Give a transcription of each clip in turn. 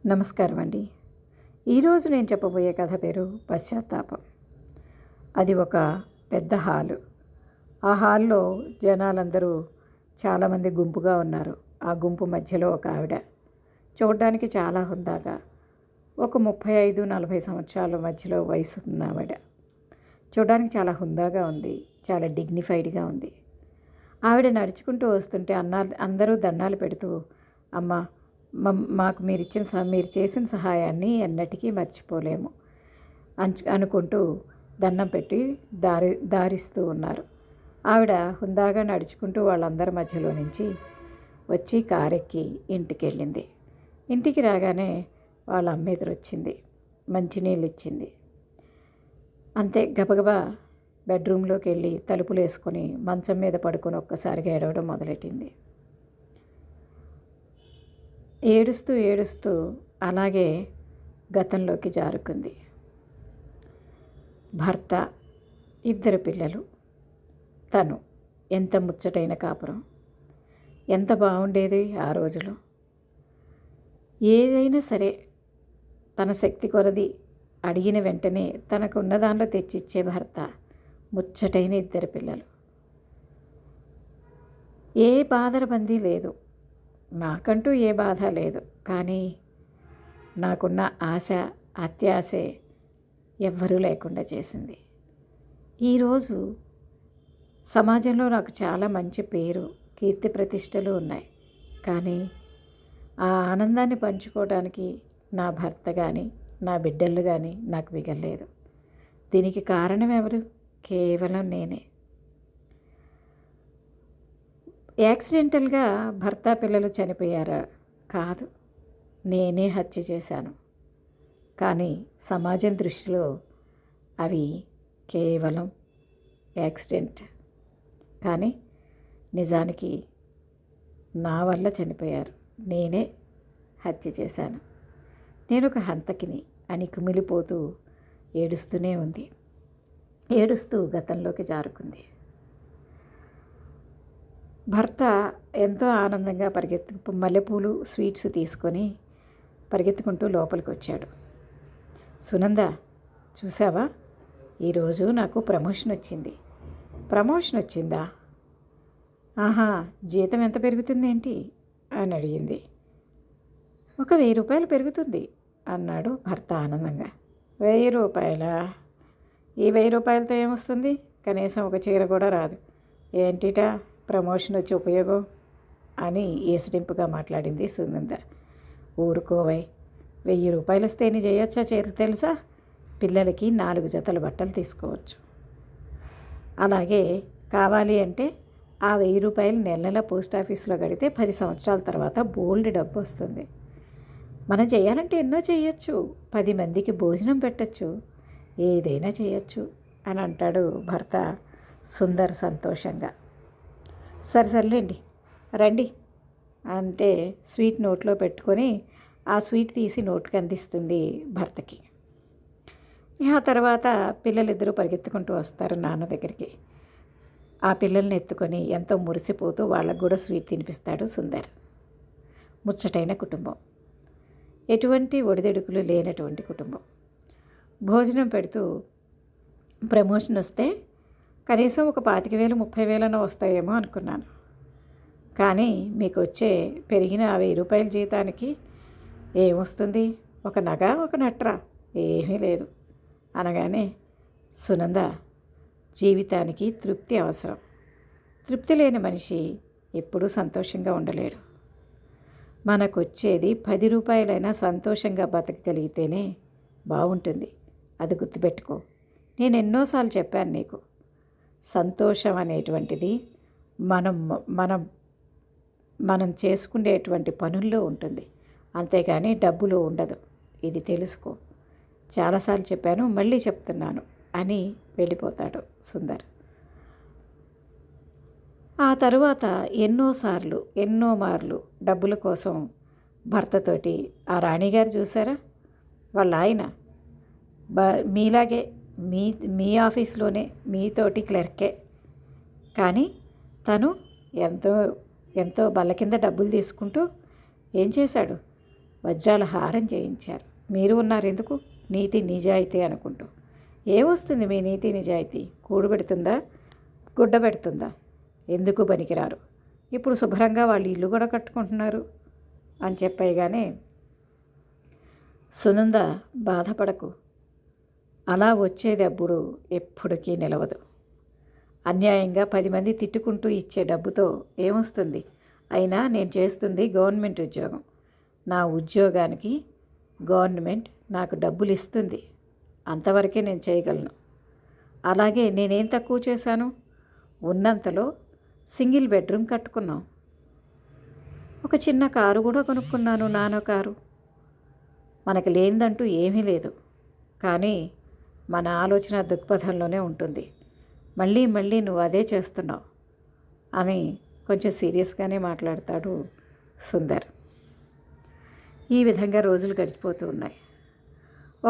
నమస్కారం అండి. ఈరోజు నేను చెప్పబోయే కథ పేరు పశ్చాత్తాపం. అది ఒక పెద్ద హాలు. ఆ హాల్లో జనాలందరూ చాలామంది గుంపుగా ఉన్నారు. ఆ గుంపు మధ్యలో ఒక ఆవిడ చూడడానికి చాలా హుందాగా, ఒక 35-40 సంవత్సరాల మధ్యలో వయసు ఉన్న ఆవిడ. చూడడానికి చాలా హుందాగా ఉంది, చాలా డిగ్నిఫైడ్గా ఉంది. ఆవిడ నడుచుకుంటూ వస్తుంటే అందరూ దండాలు పెడుతూ, అమ్మ, మాకు మీరు చేసిన సహాయాన్ని ఎన్నటికీ మర్చిపోలేము అనుకుంటూ దండం పెట్టి దారిస్తూ ఉన్నారు. ఆవిడ హుందాగా నడుచుకుంటూ వాళ్ళందరి మధ్యలో నుంచి వచ్చి కారెక్కి ఇంటికి వెళ్ళింది. ఇంటికి రాగానే వాళ్ళ అమ్మ ఎదురొచ్చింది, మంచినీళ్ళు ఇచ్చింది. అంతే గబగబా బెడ్రూమ్లోకి వెళ్ళి తలుపులు వేసుకొని మంచం మీద పడుకొని ఒక్కసారిగా ఏడవడం మొదలెట్టింది. ఏడుస్తూ ఏడుస్తూ అలాగే గతంలోకి జారుకుంది. భర్త, 2 పిల్లలు, తను ఎంత ముచ్చటైన కాపురం, ఎంత బాగుండేది ఆ రోజులో. ఏదైనా సరే తన శక్తి కొలది అడిగిన వెంటనే తనకు ఉన్న దానిలో తెచ్చిచ్చే భర్త, ముచ్చటైన 2 పిల్లలు. ఏ బాధరబందీ లేదు, నాకంటూ ఏ బాధ లేదు. కానీ నాకున్న ఆశ, అత్యాశే ఎవ్వరూ లేకుండా చేసింది. ఈరోజు సమాజంలో నాకు చాలా మంచి పేరు, కీర్తి ప్రతిష్టలు ఉన్నాయి. కానీ ఆ ఆనందాన్ని పంచుకోవడానికి నా భర్త కానీ నా బిడ్డలు కానీ నాకు మిగలలేదు. దీనికి కారణం ఎవరు? కేవలం నేనే. యాక్సిడెంటల్గా భర్త, పిల్లలు చనిపోయారా? కాదు, నేనే హత్య చేశాను. కానీ సమాజం దృష్టిలో అవి కేవలం యాక్సిడెంట్. కానీ నిజానికి నా వల్ల చనిపోయారు, నేనే హత్య చేశాను, నేను ఒక హంతకిని అని కుమిలిపోతూ ఏడుస్తూనే ఉంది. ఏడుస్తూ గతంలోకి జారుకుంది. భర్త ఎంతో ఆనందంగా మల్లెపూలు, స్వీట్స్ తీసుకొని పరిగెత్తుకుంటూ లోపలికి వచ్చాడు. సునంద, చూసావా, ఈరోజు నాకు ప్రమోషన్ వచ్చింది. ప్రమోషన్ వచ్చిందా? ఆహా, జీతం ఎంత పెరుగుతుంది ఏంటి అని అడిగింది. ఒక 1000 రూపాయలు పెరుగుతుంది అన్నాడు భర్త ఆనందంగా. 1000 రూపాయలా? ఈ 1000 రూపాయలతో ఏమొస్తుంది? కనీసం ఒక చీర కూడా రాదు. ఏంటిటా ప్రమోషన్ వచ్చి ఉపయోగం అని ఏసిడింపుగా మాట్లాడింది సునంద. ఊరుకోవై, 1000 రూపాయలు వస్తే ఎన్ని చేయొచ్చా చీర తెలుసా? పిల్లలకి 4 జతల బట్టలు తీసుకోవచ్చు. అలాగే కావాలి అంటే ఆ 1000 రూపాయలు నెల పోస్ట్ ఆఫీస్లో కడితే 10 సంవత్సరాల తర్వాత బోల్డ్ డబ్బు వస్తుంది. మనం చేయాలంటే ఎన్నో చేయొచ్చు, 10 మందికి భోజనం పెట్టచ్చు, ఏదైనా చేయొచ్చు అని అంటాడు భర్త సుందర్ సంతోషంగా. సర్లేండి, రండి అంటే స్వీట్ నోట్లో పెట్టుకొని ఆ స్వీట్ తీసి నోట్కి అందిస్తుంది భర్తకి. ఆ తర్వాత పిల్లలిద్దరూ పరిగెత్తుకుంటూ వస్తారు నాన్న దగ్గరికి. ఆ పిల్లల్ని ఎత్తుకొని ఎంతో మురిసిపోతూ వాళ్ళకు కూడా స్వీట్ తినిపిస్తాడు సుందర్. ముచ్చటైన కుటుంబం, ఎటువంటి ఒడిదొడుకులు లేనటువంటి కుటుంబం. భోజనం పెడుతూ, ప్రమోషన్ వస్తే కనీసం ఒక 25,000, 30,000 వస్తాయేమో అనుకున్నాను. కానీ మీకు వచ్చే పెరిగిన 1000 రూపాయల జీతానికి ఏమొస్తుంది? ఒక నగ, ఒక నట్రా, ఏమీ లేదు అనగానే, సునంద, జీవితానికి తృప్తి అవసరం. తృప్తి లేని మనిషి ఎప్పుడూ సంతోషంగా ఉండలేడు. మనకు వచ్చేది 10 రూపాయలైనా సంతోషంగా బతకగలిగితేనే బాగుంటుంది. అది గుర్తుపెట్టుకో. నేను ఎన్నోసార్లు చెప్పాను నీకు, సంతోషం అనేటువంటిది మనం చేసుకునేటువంటి పనుల్లో ఉంటుంది, అంతేగాని డబ్బులో ఉండదు. ఇది తెలుసుకో. చాలాసార్లు చెప్పాను, మళ్ళీ చెప్తున్నాను అని వెళ్ళిపోతాడు సుందర్. ఆ తరువాత ఎన్నో మార్లు డబ్బుల కోసం భర్తతోటి, ఆ రాణిగారు చూసారా, వాళ్ళ ఆయన మీలాగే మీ ఆఫీస్లోనే మీతోటి క్లర్కే. కానీ తను ఎంతో బల్ల కింద డబ్బులు తీసుకుంటూ ఏం చేశాడు? వజ్రాల హారం చేయించారు. మీరు ఉన్నారు ఎందుకు? నీతి నిజాయితీ అనుకుంటూ. ఏమొస్తుంది మీ నీతి నిజాయితీ? కూడు పెడుతుందా, గుడ్డ పెడుతుందా? ఎందుకు పనికిరారు? ఇప్పుడు శుభ్రంగా వాళ్ళు ఇల్లు కూడా కట్టుకుంటున్నారు అని చెప్పేయగానే, సునంద బాధపడకు, అలా వచ్చేది అప్పుడు ఎప్పటికీ నిలవదు. అన్యాయంగా 10 మంది తిట్టుకుంటూ ఇచ్చే డబ్బుతో ఏమొస్తుంది? అయినా నేను చేస్తుంది గవర్నమెంట్ ఉద్యోగం. నా ఉద్యోగానికి గవర్నమెంట్ నాకు డబ్బులు ఇస్తుంది. అంతవరకే నేను చేయగలను. అలాగే నేనేం తక్కువ చేశాను? ఉన్నంతలో సింగిల్ బెడ్రూమ్ కట్టుకున్నాం. ఒక చిన్న కారు కూడా కొనుక్కున్నాను, నానో కారు. మనకు లేనిదంటూ ఏమీ లేదు. కానీ మన ఆలోచన దృక్పథంలోనే ఉంటుంది. మళ్ళీ మళ్ళీ నువ్వు అదే చేస్తున్నావు అని కొంచెం సీరియస్గానే మాట్లాడతాడు సుందర్. ఈ విధంగా రోజులు గడిచిపోతూ ఉన్నాయి.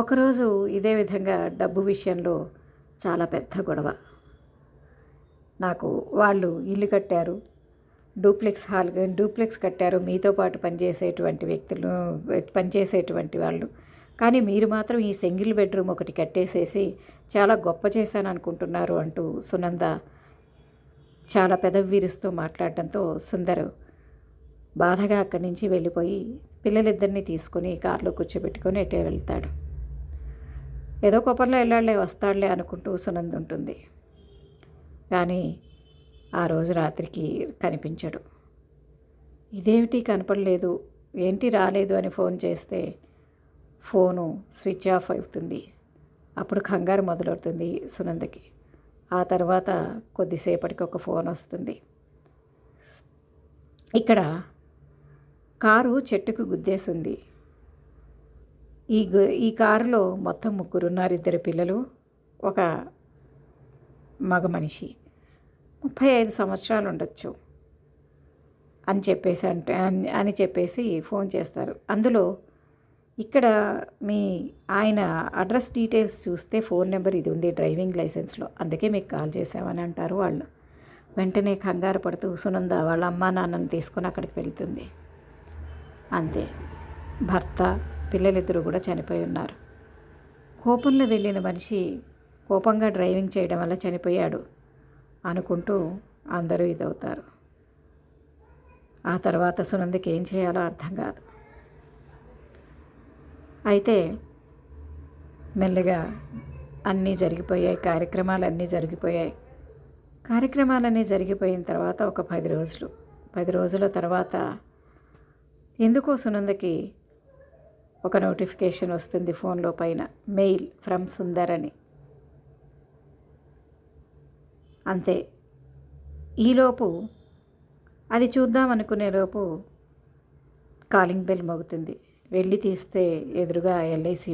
ఒకరోజు ఇదే విధంగా డబ్బు విషయంలో చాలా పెద్ద గొడవ. నాకు వాళ్ళు ఇల్లు కట్టారు, డూప్లెక్స్ కట్టారు, మీతో పాటు పనిచేసేటువంటి వాళ్ళు. కానీ మీరు మాత్రం ఈ సింగిల్ బెడ్రూమ్ ఒకటి కట్టేసేసి చాలా గొప్ప చేశాను అనుకుంటున్నారు అంటూ సునంద చాలా పెదవి విరుస్తూ మాట్లాడడంతో సుందర్ బాధగా అక్కడి నుంచి వెళ్ళిపోయి పిల్లలిద్దరినీ తీసుకుని కారులో కూర్చోబెట్టుకొని ఎటే వెళ్తాడు. ఏదో కొప్పర్లో వెళ్ళాడులే, వస్తాడులే అనుకుంటూ సునంద ఉంటుంది. కానీ ఆ రోజు రాత్రికి కనిపించడు. ఇదేమిటి కనపడలేదు, ఏంటి రాలేదు అని ఫోన్ చేస్తే ఫోను స్విచ్ ఆఫ్ అవుతుంది. అప్పుడు కంగారు మొదలవుతుంది సునందకి. ఆ తర్వాత కొద్దిసేపటికి ఒక ఫోన్ వస్తుంది. ఇక్కడ కారు చెట్టుకు గుద్దేసింది. ఈ కారులో మొత్తం 3 ఉన్నారు. 2 పిల్లలు, ఒక మగ మనిషి. 35 సంవత్సరాలు ఉండొచ్చు అని చెప్పేసి ఫోన్ చేస్తారు. అందులో ఇక్కడ మీ ఆయన అడ్రస్ డీటెయిల్స్ చూస్తే ఫోన్ నెంబర్ ఇది ఉంది డ్రైవింగ్ లైసెన్స్లో, అందుకే మీకు కాల్ చేసామని అంటారు వాళ్ళు. వెంటనే కంగారు పడుతూ సునంద వాళ్ళ అమ్మా నాన్నని తీసుకొని అక్కడికి వెళ్తుంది. అంతే, భర్త పిల్లలిద్దరూ కూడా చనిపోయి ఉన్నారు. కోపంలో వెళ్ళిన మనిషి కోపంగా డ్రైవింగ్ చేయడం వల్ల చనిపోయాడు అనుకుంటూ అందరూ ఇదవుతారు. ఆ తర్వాత సునందకి ఏం చేయాలో అర్థం కాదు. అయితే మెల్లగా అన్నీ జరిగిపోయాయి, కార్యక్రమాలన్నీ జరిగిపోయిన తర్వాత ఒక 10 రోజుల తర్వాత ఎందుకో సునందకి ఒక నోటిఫికేషన్ వస్తుంది ఫోన్లో పైన, మెయిల్ ఫ్రమ్ సుందర్ అని. అంతే, ఈలోపు అది చూద్దాం అనుకునేలోపు కాలింగ్ బెల్ మోగుతుంది. వెళ్ళి తీస్తే ఎదురుగా ఎల్ఐసి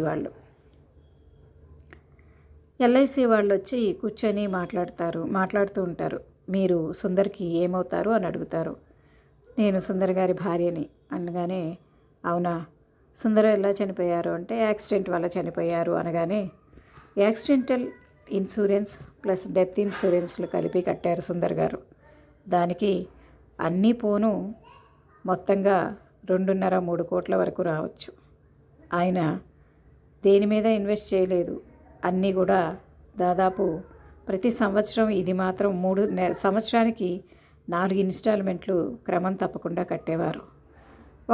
వాళ్ళు వచ్చి కూర్చొని మాట్లాడుతూ ఉంటారు. మీరు సుందర్కి ఏమవుతారు అని అడుగుతారు. నేను సుందర్ గారి భార్యని అనగానే, అవునా, సుందర్ ఎలా చనిపోయారు అంటే యాక్సిడెంట్ వల్ల చనిపోయారు అనగానే, యాక్సిడెంటల్ ఇన్సూరెన్స్ ప్లస్ డెత్ ఇన్సూరెన్స్లు కలిపి కట్టారు సుందర్ గారు. దానికి అన్నీ పోను మొత్తంగా 2.5-3 కోట్ల వరకు రావచ్చు. ఆయన దేని మీద ఇన్వెస్ట్ చేయలేదు. అన్నీ కూడా దాదాపు ప్రతి సంవత్సరం, ఇది మాత్రం 3 సంవత్సరానికి 4 ఇన్స్టాల్మెంట్లు క్రమం తప్పకుండా కట్టేవారు.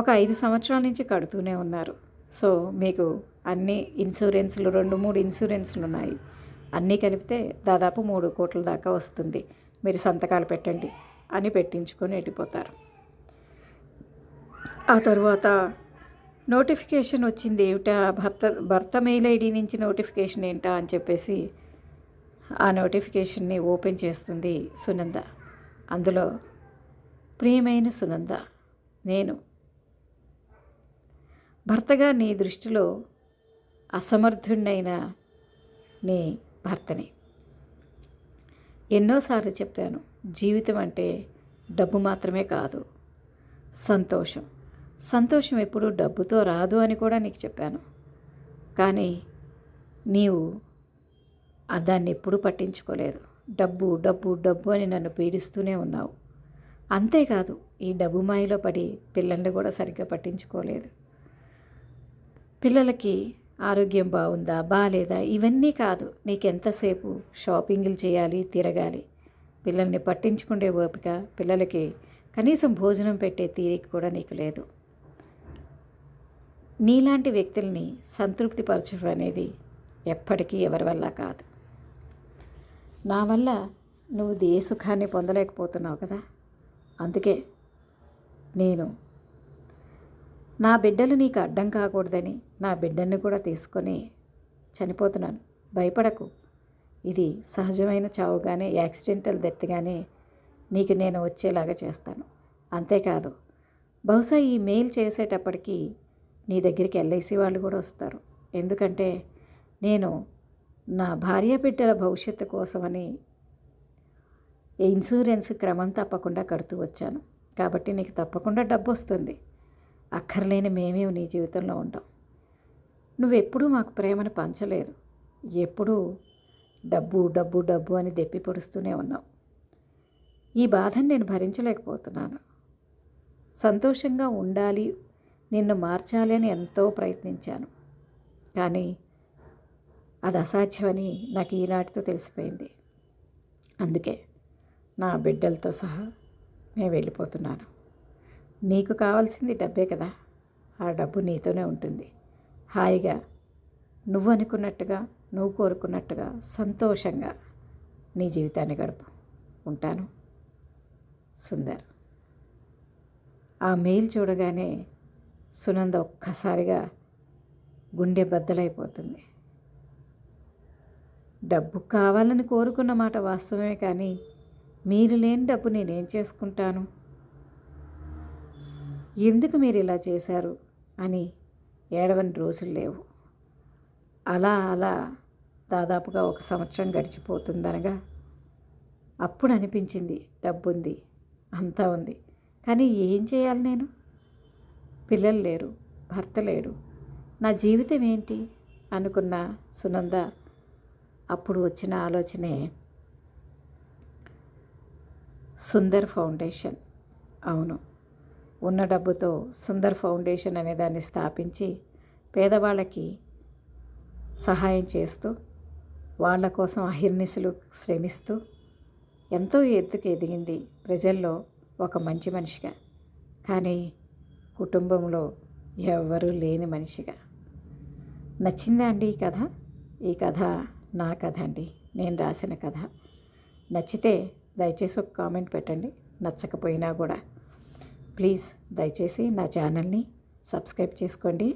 ఒక 5 సంవత్సరాల నుంచి కడుతూనే ఉన్నారు. సో మీకు అన్ని ఇన్సూరెన్స్లు 2-3 ఇన్సూరెన్స్లు ఉన్నాయి. అన్నీ కలిపితే దాదాపు 3 కోట్ల దాకా వస్తుంది. మీరు సంతకాలు పెట్టండి అని పెట్టించుకొని వెళ్ళిపోతారు. ఆ తర్వాత నోటిఫికేషన్ వచ్చింది. ఏమిటా, భర్త మెయిల్ ఐడి నుంచి నోటిఫికేషన్ ఏంటా అని చెప్పేసి ఆ నోటిఫికేషన్ని ఓపెన్ చేస్తుంది సునంద. అందులో, ప్రియమైన సునంద, నేను భర్తగా నీ దృష్టిలో అసమర్థుడైన నీ భర్తని. ఎన్నోసార్లు చెప్పాను, జీవితం అంటే డబ్బు మాత్రమే కాదు, సంతోషం ఎప్పుడూ డబ్బుతో రాదు అని కూడా నీకు చెప్పాను. కానీ నీవు దాన్ని ఎప్పుడూ పట్టించుకోలేదు. డబ్బు డబ్బు డబ్బు అని నన్ను పీడిస్తూనే ఉన్నావు. అంతేకాదు, ఈ డబ్బు మాయలో పడి పిల్లల్ని కూడా సరిగ్గా పట్టించుకోలేదు. పిల్లలకి ఆరోగ్యం బాగుందా బాగాలేదా ఇవన్నీ కాదు, నీకెంతసేపు షాపింగ్లు చేయాలి, తిరగాలి, పిల్లల్ని పట్టించుకునే ఓపిక, పిల్లలకి కనీసం భోజనం పెట్టే తీరిక కూడా నీకు లేదు. నీలాంటి వ్యక్తుల్ని సంతృప్తిపరచడం అనేది ఎప్పటికీ ఎవరి వల్ల కాదు. నా వల్ల నువ్వు ఏ సుఖాన్ని పొందలేకపోతున్నావు కదా, అందుకే నేను నా బిడ్డలు నీకు అడ్డం కాకూడదని నా బిడ్డల్ని కూడా తీసుకొని చనిపోతున్నాను. భయపడకు, ఇది సహజమైన చావుగానే, యాక్సిడెంటల్ డెత్గానే నీకు నేను వచ్చేలాగా చేస్తాను. అంతేకాదు, బహుశా ఈ మెయిల్ చేసేటప్పటికి నీ దగ్గరికి ఎల్ఐసి వాళ్ళు కూడా వస్తారు. ఎందుకంటే నేను నా భార్య బిడ్డల భవిష్యత్తు కోసమని ఇన్సూరెన్స్ క్రమం తప్పకుండా కడుతూ వచ్చాను. కాబట్టి నీకు తప్పకుండా డబ్బు వస్తుంది. అక్కర్లేని మేమేమి నీ జీవితంలో ఉంటాం. నువ్వెప్పుడూ మాకు ప్రేమను పంచలేదు. ఎప్పుడూ డబ్బు డబ్బు డబ్బు అని దెప్పి పొడుస్తూనే ఉన్నావు. ఈ బాధను నేను భరించలేకపోతున్నాను. సంతోషంగా ఉండాలి, నిన్ను మార్చాలి అని ఎంతో ప్రయత్నించాను. కానీ అది అసాధ్యమని నాకు ఈనాటితో తెలిసిపోయింది. అందుకే నా బిడ్డలతో సహా నేను వెళ్ళిపోతున్నాను. నీకు కావాల్సింది డబ్బే కదా, ఆ డబ్బు నీతోనే ఉంటుంది. హాయిగా నువ్వు అనుకున్నట్టుగా, నువ్వు కోరుకున్నట్టుగా సంతోషంగా నీ జీవితాన్ని గడుపు. ఉంటాను, సుందర్. ఆ మెయిల్ చూడగానే సునంద ఒక్కసారిగా గుండె బద్దలైపోతుంది. డబ్బు కావాలని కోరుకున్న మాట వాస్తవమే, కానీ మీరు లేని డబ్బు నేనేం చేసుకుంటాను, ఎందుకు మీరు ఇలా చేశారు అని ఏడవని రోజులు లేవు. అలా దాదాపుగా 1 సంవత్సరం గడిచిపోతుందనగా అప్పుడు అనిపించింది, డబ్బు ఉంది, అంతా ఉంది, కానీ ఏం చేయాలి నేను? పిల్లలు లేరు, భర్త లేడు, నా జీవితం ఏంటి అనుకున్న సునంద అప్పుడు వచ్చిన ఆలోచనే సుందర్ ఫౌండేషన్. అవును, ఉన్న డబ్బుతో సుందర్ ఫౌండేషన్ అనే దాన్ని స్థాపించి పేదవాళ్ళకి సహాయం చేస్తూ, వాళ్ళ కోసం అహిర్నిశలు శ్రమిస్తూ ఎంతో ఎత్తుకు ఎదిగింది ప్రజల్లో ఒక మంచి మనిషిగా, కానీ కుటుంబంలో ఎవ్వరూ లేని మనిషిగా. నచ్చిందా అండి ఈ కథ? ఈ కథ నా కథ అండి, నేను రాసిన కథ. నచ్చితే దయచేసి ఒక కామెంట్ పెట్టండి. నచ్చకపోయినా కూడా ప్లీజ్ దయచేసి నా ఛానల్ని సబ్స్క్రైబ్ చేసుకోండి.